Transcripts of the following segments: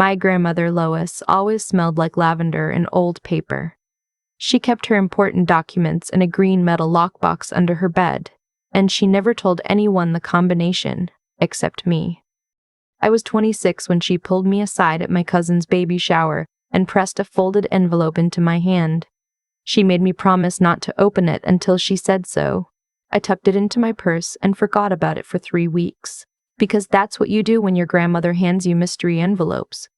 My grandmother Lois always smelled like lavender and old paper. She kept her important documents in a green metal lockbox under her bed, and she never told anyone the combination, except me. I was 26 when she pulled me aside at my cousin's baby shower and pressed a folded envelope into my hand. She made me promise not to open it until she said so. I tucked it into my purse and forgot about it for 3 weeks. Because that's what you do when your grandmother hands you mystery envelopes.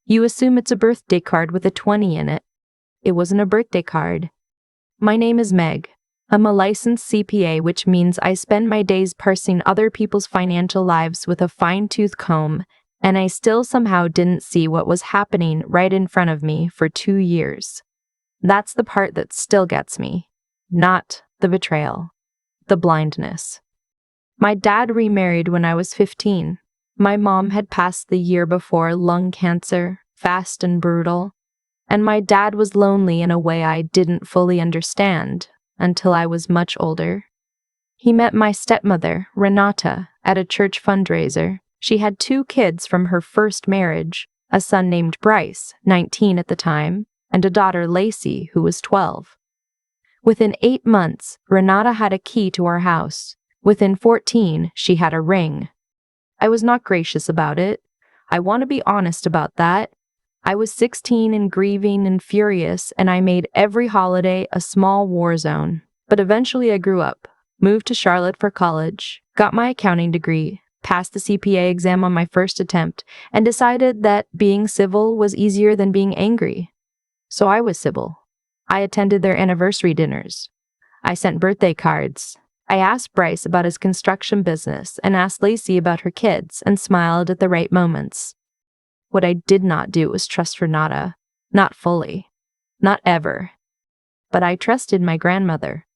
You assume it's a birthday card with a 20 in it. It wasn't a birthday card. My name is Meg. I'm a licensed CPA, which means I spend my days parsing other people's financial lives with a fine-tooth comb, and I still somehow didn't see what was happening right in front of me for 2 years. That's the part that still gets me. Not the betrayal. The blindness. My dad remarried when I was 15. My mom had passed the year before, lung cancer, fast and brutal. And my dad was lonely in a way I didn't fully understand until I was much older. He met my stepmother, Renata, at a church fundraiser. She had 2 kids from her first marriage, a son named Bryce, 19 at the time, and a daughter, Lacey, who was 12. Within 8 months, Renata had a key to our house. Within 14, she had a ring. I was not gracious about it. I want to be honest about that. I was 16 and grieving and furious, and I made every holiday a small war zone. But eventually I grew up, moved to Charlotte for college, got my accounting degree, passed the CPA exam on my first attempt, and decided that being civil was easier than being angry. So I was civil. I attended their anniversary dinners. I sent birthday cards. I asked Bryce about his construction business and asked Lacey about her kids and smiled at the right moments. What I did not do was trust Renata. Not fully. Not ever. But I trusted my grandmother.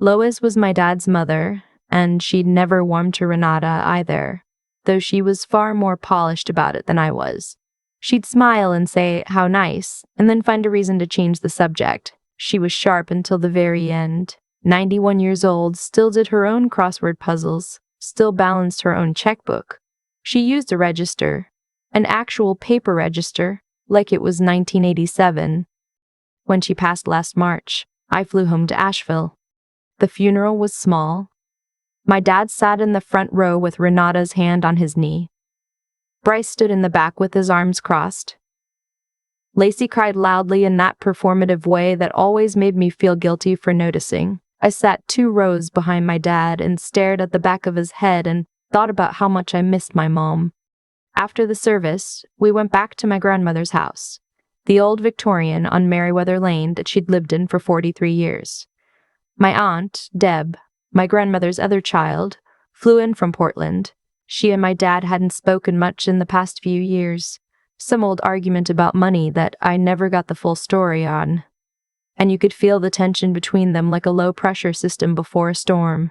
Lois was my dad's mother, and she'd never warmed to Renata either, though she was far more polished about it than I was. She'd smile and say, "How nice," and then find a reason to change the subject. She was sharp until the very end. 91 years old, still did her own crossword puzzles, still balanced her own checkbook. She used a register, an actual paper register, like it was 1987. When she passed last March, I flew home to Asheville. The funeral was small. My dad sat in the front row with Renata's hand on his knee. Bryce stood in the back with his arms crossed. Lacey cried loudly in that performative way that always made me feel guilty for noticing. I sat 2 rows behind my dad and stared at the back of his head and thought about how much I missed my mom. After the service, we went back to my grandmother's house, the old Victorian on Merriweather Lane that she'd lived in for 43 years. My aunt, Deb, my grandmother's other child, flew in from Portland. She and my dad hadn't spoken much in the past few years. Some old argument about money that I never got the full story on. And you could feel the tension between them like a low-pressure system before a storm.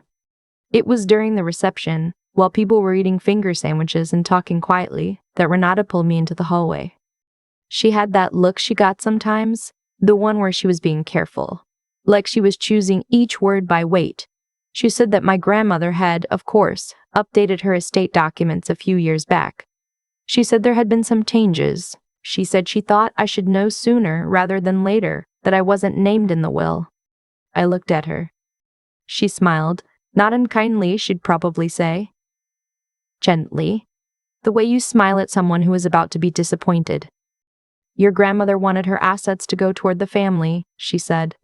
It was during the reception, while people were eating finger sandwiches and talking quietly, that Renata pulled me into the hallway. She had that look she got sometimes, the one where she was being careful, like she was choosing each word by weight. She said that my grandmother had, of course, updated her estate documents a few years back. She said there had been some changes. She said she thought I should know sooner rather than later that I wasn't named in the will. I looked at her. She smiled, not unkindly, she'd probably say. Gently, the way you smile at someone who is about to be disappointed. Your grandmother wanted her assets to go toward the family, she said.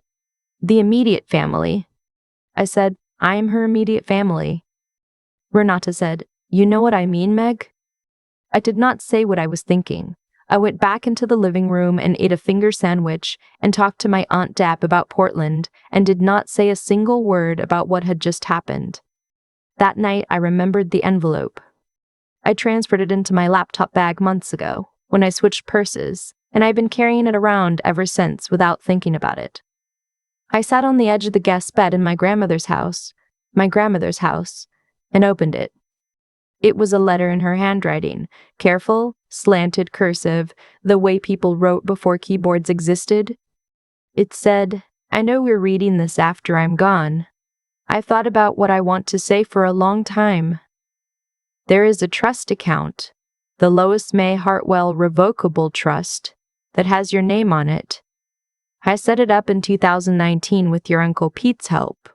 The immediate family. I said, I am her immediate family. Renata said, You know what I mean, Meg? I did not say what I was thinking. I went back into the living room and ate a finger sandwich and talked to my Aunt Dap about Portland and did not say a single word about what had just happened. That night, I remembered the envelope. I transferred it into my laptop bag months ago, when I switched purses, and I've been carrying it around ever since without thinking about it. I sat on the edge of the guest bed in my grandmother's house, and opened it. It was a letter in her handwriting, careful, slanted cursive, the way people wrote before keyboards existed. It said, I know we're reading this after I'm gone. I've thought about what I want to say for a long time. There is a trust account. the Lois May Hartwell Revocable Trust that has your name on it. I set it up in 2019 with your Uncle Pete's help.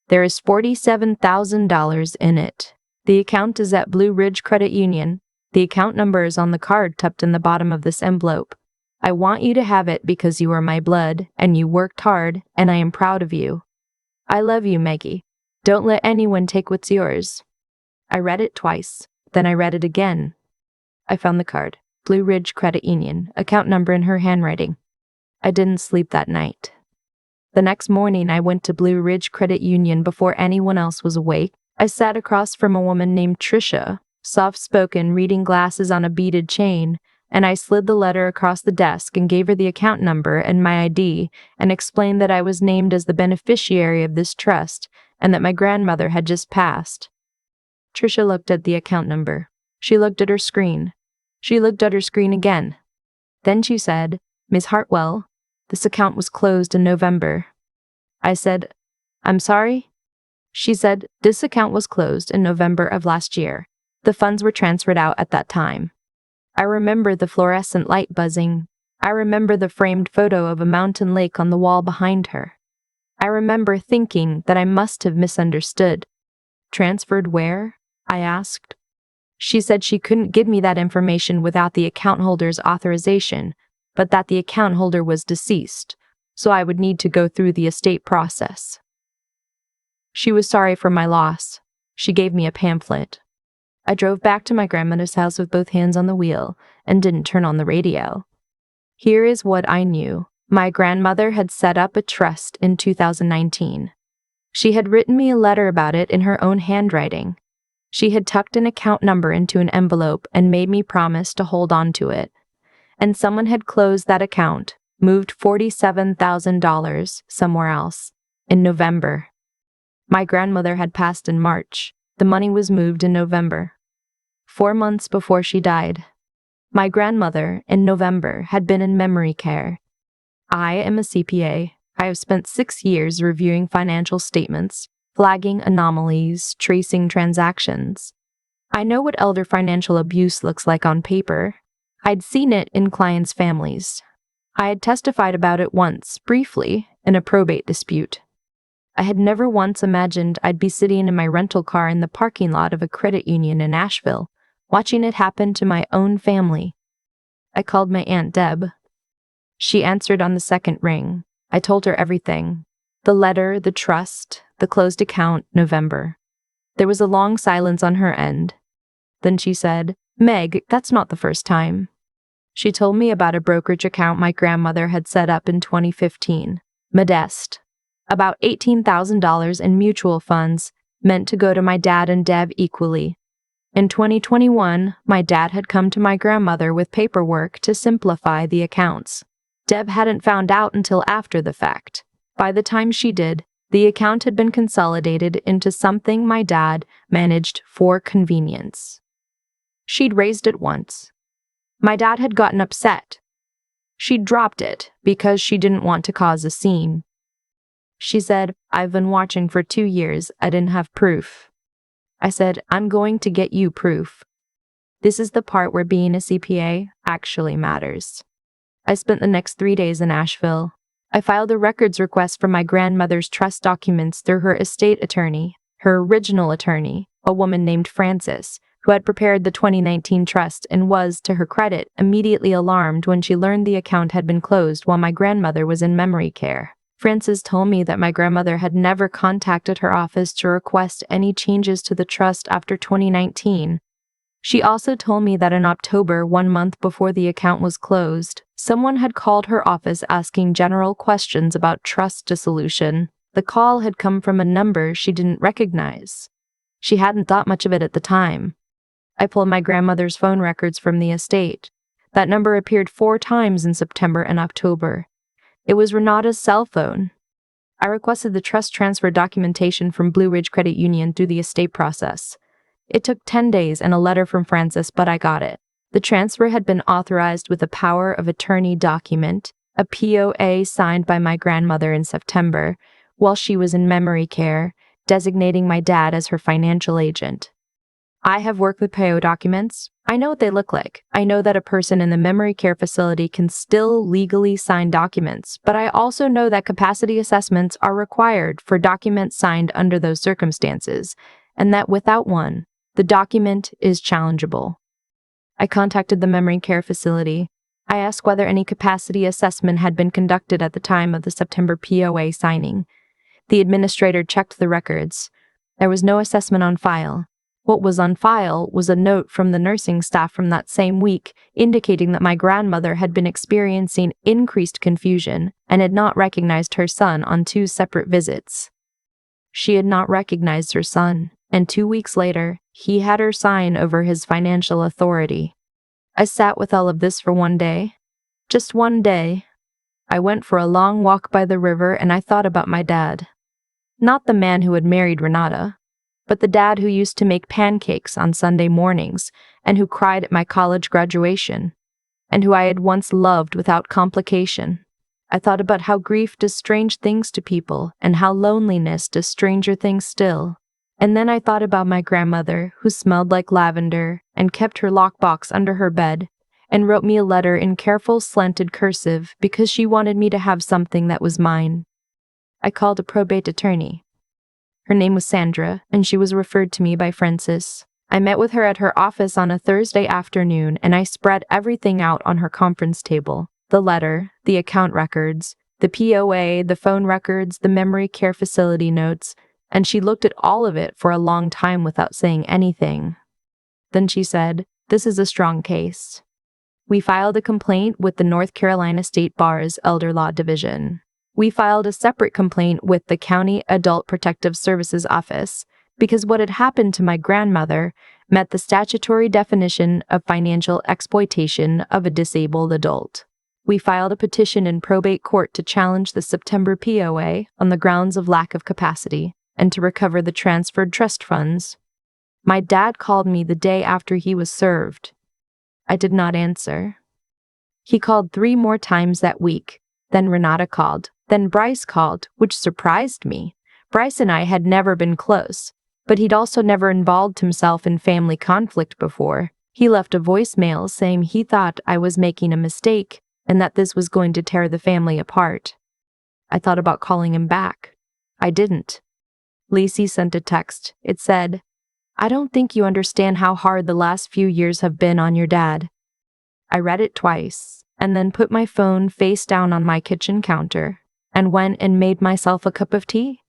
There is $47,000 in it. The account is at Blue Ridge Credit Union. The account number is on the card tucked in the bottom of this envelope. I want you to have it because you are my blood, and you worked hard, and I am proud of you. I love you, Maggie. Don't let anyone take what's yours. I read it twice. Then I read it again. I found the card. Blue Ridge Credit Union, account number in her handwriting. I didn't sleep that night. The next morning, I went to Blue Ridge Credit Union before anyone else was awake. I sat across from a woman named Tricia, soft-spoken, reading glasses on a beaded chain, and I slid the letter across the desk and gave her the account number and my ID and explained that I was named as the beneficiary of this trust and that my grandmother had just passed. Tricia looked at the account number. She looked at her screen. She looked at her screen again. Then she said, "Ms. Hartwell, this account was closed in November." I said, "I'm sorry?" She said, "This account was closed in November of last year. The funds were transferred out at that time." I remember the fluorescent light buzzing. I remember the framed photo of a mountain lake on the wall behind her. I remember thinking that I must have misunderstood. "Transferred where?" I asked. She said she couldn't give me that information without the account holder's authorization, but that the account holder was deceased, so I would need to go through the estate process. She was sorry for my loss. She gave me a pamphlet. I drove back to my grandmother's house with both hands on the wheel and didn't turn on the radio. Here is what I knew. My grandmother had set up a trust in 2019. She had written me a letter about it in her own handwriting. She had tucked an account number into an envelope and made me promise to hold on to it. And someone had closed that account, moved $47,000 somewhere else, in November. My grandmother had passed in March. The money was moved in November, 4 months before she died. My grandmother, in November, had been in memory care. I am a CPA. I have spent 6 years reviewing financial statements, flagging anomalies, tracing transactions. I know what elder financial abuse looks like on paper. I'd seen it in clients' families. I had testified about it once, briefly, in a probate dispute. I had never once imagined I'd be sitting in my rental car in the parking lot of a credit union in Asheville, watching it happen to my own family. I called my Aunt Deb. She answered on the second ring. I told her everything. The letter, the trust, the closed account, November. There was a long silence on her end. Then she said, "Meg, that's not the first time." She told me about a brokerage account my grandmother had set up in 2015. Modest. About $18,000 in mutual funds, meant to go to my dad and Deb equally. In 2021, my dad had come to my grandmother with paperwork to simplify the accounts. Deb hadn't found out until after the fact. By the time she did, the account had been consolidated into something my dad managed for convenience. She'd raised it once. My dad had gotten upset. She'd dropped it because she didn't want to cause a scene. She said, "I've been watching for 2 years. I didn't have proof." I said, "I'm going to get you proof." This is the part where being a CPA actually matters. I spent the next 3 days in Asheville. I filed a records request for my grandmother's trust documents through her estate attorney, her original attorney, a woman named Frances, who had prepared the 2019 trust and was, to her credit, immediately alarmed when she learned the account had been closed while my grandmother was in memory care. Frances told me that my grandmother had never contacted her office to request any changes to the trust after 2019. She also told me that in October, 1 month before the account was closed, someone had called her office asking general questions about trust dissolution. The call had come from a number she didn't recognize. She hadn't thought much of it at the time. I pulled my grandmother's phone records from the estate. That number appeared 4 times in September and October. It was Renata's cell phone. I requested the trust transfer documentation from Blue Ridge Credit Union through the estate process. It took 10 days and a letter from Frances, but I got it. The transfer had been authorized with a power of attorney document, a POA signed by my grandmother in September, while she was in memory care, designating my dad as her financial agent. I have worked with PO documents. I know what they look like. I know that a person in the memory care facility can still legally sign documents, but I also know that capacity assessments are required for documents signed under those circumstances, and that without one, the document is challengeable. I contacted the memory care facility. I asked whether any capacity assessment had been conducted at the time of the September POA signing. The administrator checked the records. There was no assessment on file. What was on file was a note from the nursing staff from that same week indicating that my grandmother had been experiencing increased confusion and had not recognized her son on 2 separate visits. She had not recognized her son, and 2 weeks later, he had her sign over his financial authority. I sat with all of this for one day. Just one day. I went for a long walk by the river and I thought about my dad. Not the man who had married Renata, but the dad who used to make pancakes on Sunday mornings and who cried at my college graduation, and who I had once loved without complication. I thought about how grief does strange things to people and how loneliness does stranger things still. And then I thought about my grandmother who smelled like lavender and kept her lockbox under her bed and wrote me a letter in careful slanted cursive because she wanted me to have something that was mine. I called a probate attorney. Her name was Sandra, and she was referred to me by Francis. I met with her at her office on a Thursday afternoon, and I spread everything out on her conference table. The letter, the account records, the POA, the phone records, the memory care facility notes, and she looked at all of it for a long time without saying anything. Then she said, "This is a strong case." We filed a complaint with the North Carolina State Bar's Elder Law Division. We filed a separate complaint with the County Adult Protective Services Office because what had happened to my grandmother met the statutory definition of financial exploitation of a disabled adult. We filed a petition in probate court to challenge the September POA on the grounds of lack of capacity and to recover the transferred trust funds. My dad called me the day after he was served. I did not answer. He called 3 more times that week. Then Renata called. Then Bryce called, which surprised me. Bryce and I had never been close, but he'd also never involved himself in family conflict before. He left a voicemail saying he thought I was making a mistake and that this was going to tear the family apart. I thought about calling him back. I didn't. Lacey sent a text. It said, "I don't think you understand how hard the last few years have been on your dad." I read it twice, and then put my phone face down on my kitchen counter and went and made myself a cup of tea.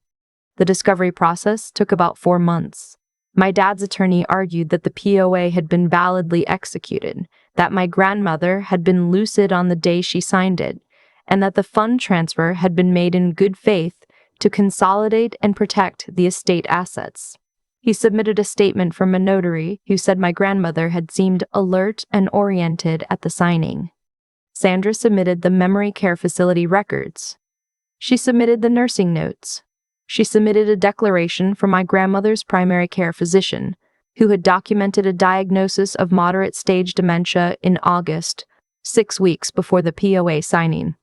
The discovery process took about 4 months. My dad's attorney argued that the POA had been validly executed, that my grandmother had been lucid on the day she signed it, and that the fund transfer had been made in good faith to consolidate and protect the estate assets. He submitted a statement from a notary who said my grandmother had seemed alert and oriented at the signing. Sandra submitted the memory care facility records. She submitted the nursing notes. She submitted a declaration from my grandmother's primary care physician, who had documented a diagnosis of moderate stage dementia in August, 6 weeks before the POA signing.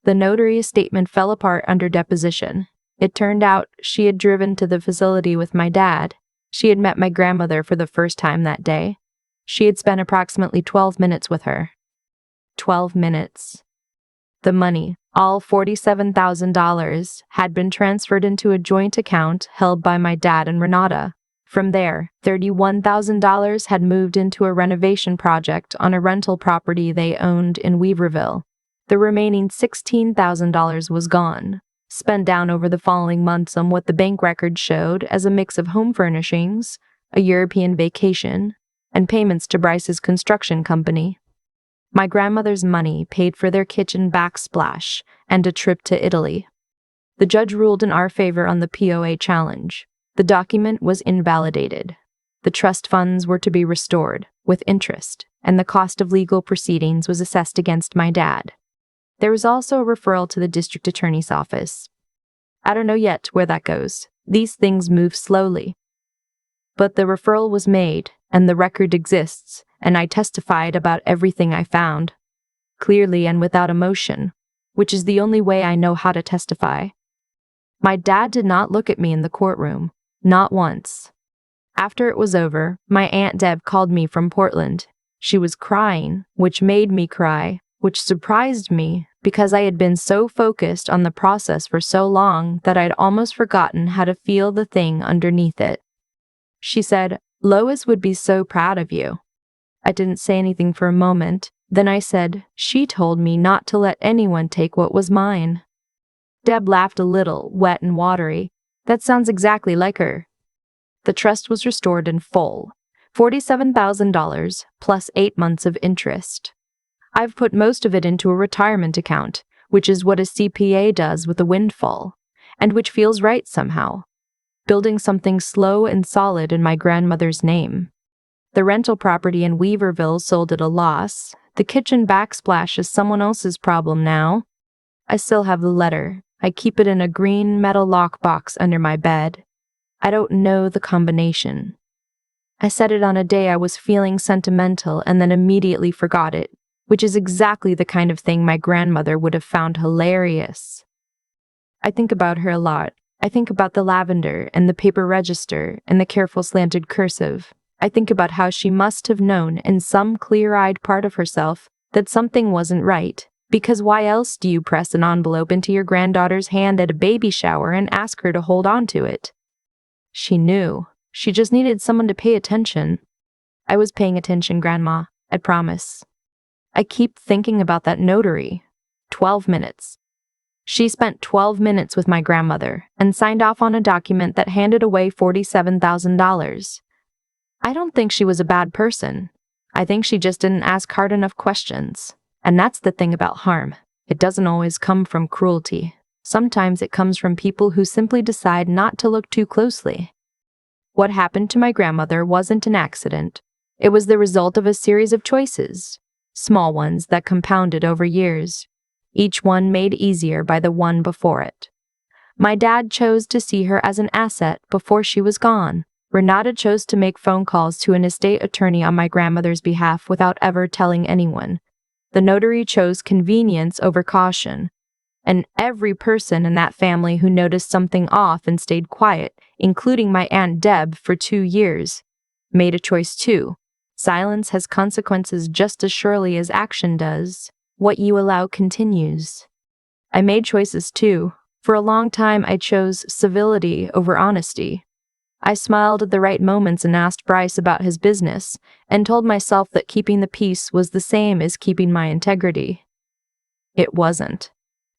The notary's statement fell apart under deposition. It turned out she had driven to the facility with my dad. She had met my grandmother for the first time that day. She had spent approximately 12 minutes with her. 12 minutes. The money, all $47,000, had been transferred into a joint account held by my dad and Renata. From there, $31,000 had moved into a renovation project on a rental property they owned in Weaverville. The remaining $16,000 was gone, spent down over the following months on what the bank records showed as a mix of home furnishings, a European vacation, and payments to Bryce's construction company. My grandmother's money paid for their kitchen backsplash and a trip to Italy. The judge ruled in our favor on the POA challenge. The document was invalidated. The trust funds were to be restored, with interest, and the cost of legal proceedings was assessed against my dad. There was also a referral to the district attorney's office. I don't know yet where that goes. These things move slowly. But the referral was made, and the record exists, and I testified about everything I found, clearly and without emotion, which is the only way I know how to testify. My dad did not look at me in the courtroom, not once. After it was over, my Aunt Deb called me from Portland She was crying, which made me cry, which surprised me because I had been so focused on the process for so long that I'd almost forgotten how to feel the thing underneath it. She said, "Lois would be so proud of you." I didn't say anything for a moment. Then I said, "She told me not to let anyone take what was mine." Deb laughed a little, wet and watery. "That sounds exactly like her." The trust was restored in full, $47,000 plus 8 months of interest. I've put most of it into a retirement account, which is what a CPA does with a windfall, and which feels right somehow, building something slow and solid in my grandmother's name. The rental property in Weaverville sold at a loss. The kitchen backsplash is someone else's problem now. I still have the letter. I keep it in a green metal lockbox under my bed. I don't know the combination. I said it on a day I was feeling sentimental and then immediately forgot it, which is exactly the kind of thing my grandmother would have found hilarious. I think about her a lot. I think about the lavender and the paper register and the careful slanted cursive. I think about how she must have known in some clear-eyed part of herself that something wasn't right, because why else do you press an envelope into your granddaughter's hand at a baby shower and ask her to hold on to it? She knew. She just needed someone to pay attention. I was paying attention, Grandma, I promise. I keep thinking about that notary. 12 minutes. She spent 12 minutes with my grandmother and signed off on a document that handed away $47,000. I don't think she was a bad person. I think she just didn't ask hard enough questions. And that's the thing about harm. It doesn't always come from cruelty. Sometimes it comes from people who simply decide not to look too closely. What happened to my grandmother wasn't an accident. It was the result of a series of choices, small ones that compounded over years, each one made easier by the one before it. My dad chose to see her as an asset before she was gone. Renata chose to make phone calls to an estate attorney on my grandmother's behalf without ever telling anyone. The notary chose convenience over caution. And every person in that family who noticed something off and stayed quiet, including my Aunt Deb for 2 years, made a choice too. Silence has consequences just as surely as action does. What you allow continues. I made choices too. For a long time, I chose civility over honesty. I smiled at the right moments and asked Bryce about his business, and told myself that keeping the peace was the same as keeping my integrity. It wasn't.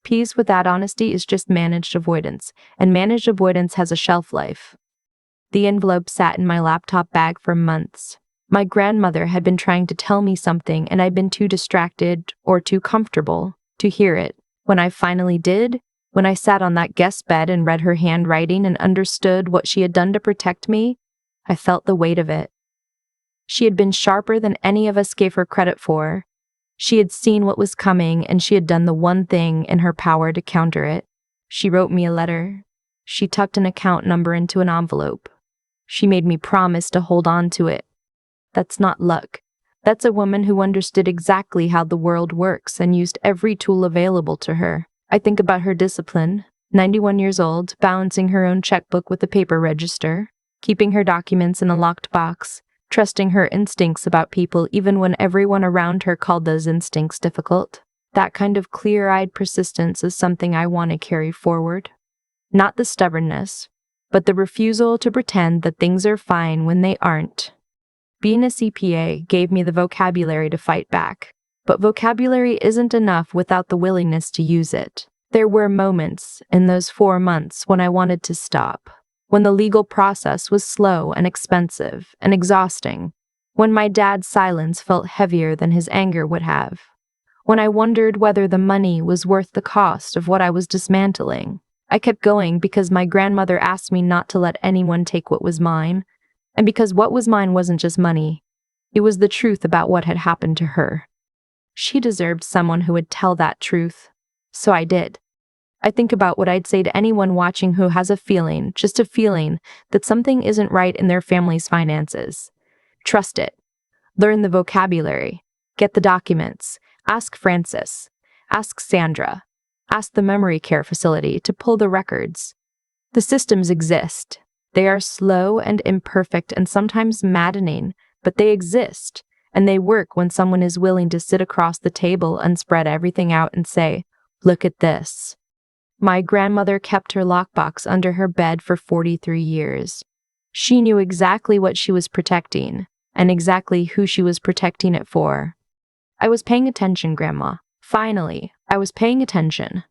Peace without honesty is just managed avoidance, and managed avoidance has a shelf life. The envelope sat in my laptop bag for months. My grandmother had been trying to tell me something, and I'd been too distracted or too comfortable to hear it. When I finally did, when I sat on that guest bed and read her handwriting and understood what she had done to protect me, I felt the weight of it. She had been sharper than any of us gave her credit for. She had seen what was coming, and she had done the one thing in her power to counter it. She wrote me a letter. She tucked an account number into an envelope. She made me promise to hold on to it. That's not luck. That's a woman who understood exactly how the world works and used every tool available to her. I think about her discipline, 91 years old, balancing her own checkbook with a paper register, keeping her documents in a locked box, trusting her instincts about people even when everyone around her called those instincts difficult. That kind of clear-eyed persistence is something I want to carry forward. Not the stubbornness, but the refusal to pretend that things are fine when they aren't. Being a CPA gave me the vocabulary to fight back, but vocabulary isn't enough without the willingness to use it. There were moments in those 4 months when I wanted to stop. When the legal process was slow and expensive and exhausting, when my dad's silence felt heavier than his anger would have, when I wondered whether the money was worth the cost of what I was dismantling. I kept going because my grandmother asked me not to let anyone take what was mine, and because what was mine wasn't just money, it was the truth about what had happened to her. She deserved someone who would tell that truth, so I did. I think about what I'd say to anyone watching who has a feeling, just a feeling, that something isn't right in their family's finances. Trust it. Learn the vocabulary. Get the documents. Ask Francis. Ask Sandra. Ask the memory care facility to pull the records. The systems exist. They are slow and imperfect and sometimes maddening, but they exist, And they work when someone is willing to sit across the table and spread everything out and say, "Look at this." My grandmother kept her lockbox under her bed for 43 years. She knew exactly what she was protecting, and exactly who she was protecting it for. I was paying attention, Grandma. Finally, I was paying attention.